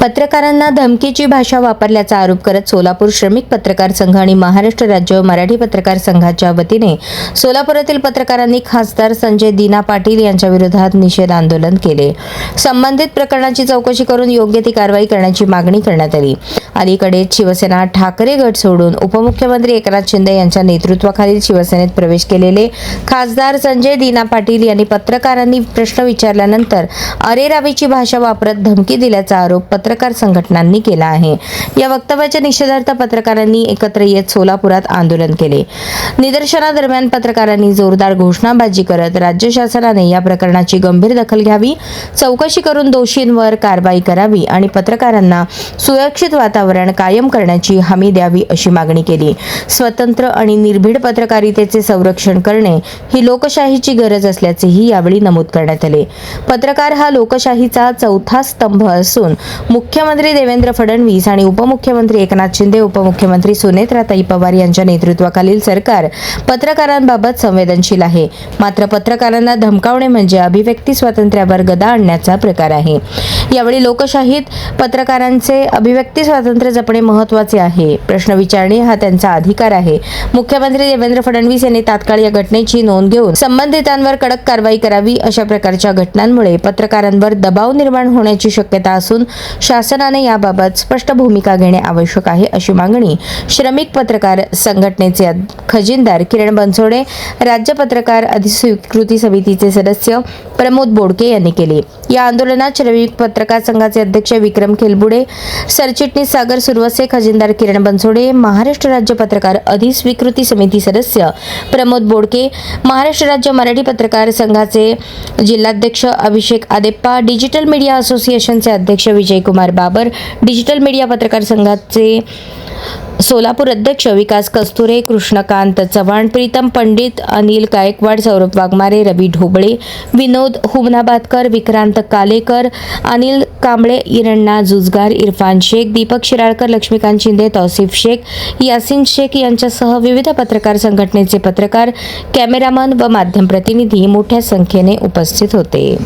पत्रकारांना धमकीची भाषा वापरल्याचा आरोप करत सोलापूर श्रमिक पत्रकार संघ आणि महाराष्ट्र राज्य मराठी पत्रकार संघाच्या वतीने सोलापुरातील पत्रकारांनी खासदार संजय दीना पाटील यांच्या विरोधात निषेध आंदोलन केले. संबंधित प्रकरणाची चौकशी करून योग्य ती कारवाई करण्याची मागणी करण्यात आली. अलीकडेच शिवसेना ठाकरे गट सोडून उपमुख्यमंत्री एकनाथ शिंदे यांच्या नेतृत्वाखालील शिवसेनेत प्रवेश केलेले खासदार संजय दीना पाटील यांनी पत्रकारांनी प्रश्न विचारल्यानंतर अरेरावीची भाषा वापरत धमकी दिल्याचा आरोप पत्रकार संघटनांनी केला आहे. या वक्तव्याच्या निषेधार्थ पत्रकारांनी एकत्र येत सोलापुरात आंदोलन केले. निदर्शनादरम्यान पत्रकारांनी जोरदार घोषणाबाजी करत राज्य शासनाने या प्रकरणाची गंभीर दखल घ्यावी, चौकशी करून दोषींवर कारवाई करावी आणि पत्रकारांना सुरक्षित वातावरण कायम करण्याची हमी द्यावी अशी मागणी केली. स्वतंत्र आणि निर्भीड पत्रकारितेचे संरक्षण करणे ही लोकशाहीची गरज असल्याचेही यावेळी नमूद करण्यात आले. पत्रकार हा लोकशाहीचा चौथा स्तंभ असून मुख्यमंत्री देवेंद्र फडणवीस आणि उपमुख्यमंत्री एकनाथ शिंदे, उपमुख्यमंत्री सुनेत्राताई पवार यांच्या नेतृत्वाखालील सरकार पत्रकारांबाबत संवेदनशील आहे. मात्र पत्रकारांना धमकावणे म्हणजे अभिव्यक्ती स्वातंत्र्यावर गदा आणण्याचा प्रकार आहे. यावेळी लोकशाहीत पत्रकारांचे अभिव्यक्ती स्वातंत्र्य जपणे महत्त्वाचे आहे. प्रश्न विचारणे हा त्यांचा अधिकार आहे. मुख्यमंत्री देवेंद्र फडणवीस यांनी तात्काळ या घटनेची नोंद घेऊन संबंधितांवर कडक कारवाई करावी. अशा प्रकारच्या घटनांमुळे पत्रकारांवर दबाव निर्माण होण्याची शक्यता असून शासनाने याबाबत स्पष्ट भूमिका घेणे आवश्यक आहे अशी मागणी श्रमिक पत्रकार संघटनेचे खजिनदार किरण बनसोडे, राज्य पत्रकार अधिस्वीकृती समितीचे सदस्य प्रमोद बोडके यांनी केली. या आंदोलनात श्रमिक पत्रकार संघाचे अध्यक्ष विक्रम खेलबुडे, सरचिटणीस सागर सुरवसे, खजिनदार किरण बनसोडे, महाराष्ट्र राज्य पत्रकार अधिस्वीकृती समिती सदस्य प्रमोद बोडके, महाराष्ट्र राज्य मराठी पत्रकार संघाचे जिल्हाध्यक्ष अभिषेक आदेप्पा, डिजिटल मीडिया असोसिएशनचे अध्यक्ष विजयकुमार बाबर, डिजिटल मीडिया पत्रकार संघाचे सोलापूर अध्यक्ष विकास कस्तुरे, कृष्णकांत चव्हाण, प्रीतम पंडित, अनिल गायकवाड, सौरभ वाघमारे, रवी ढोबळे, विनोद हुमनाबादकर, विक्रांत कालेकर, अनिल कांबळे, इरण्णा जुजगार, इरफान शेख, दीपक शिराळकर, लक्ष्मीकांत शिंदे, तौसिफ शेख, यासिन शेख यांच्यासह विविध पत्रकार संघटनेचे पत्रकार, कॅमेरामन व माध्यम प्रतिनिधी मोठ्या संख्येने उपस्थित होते.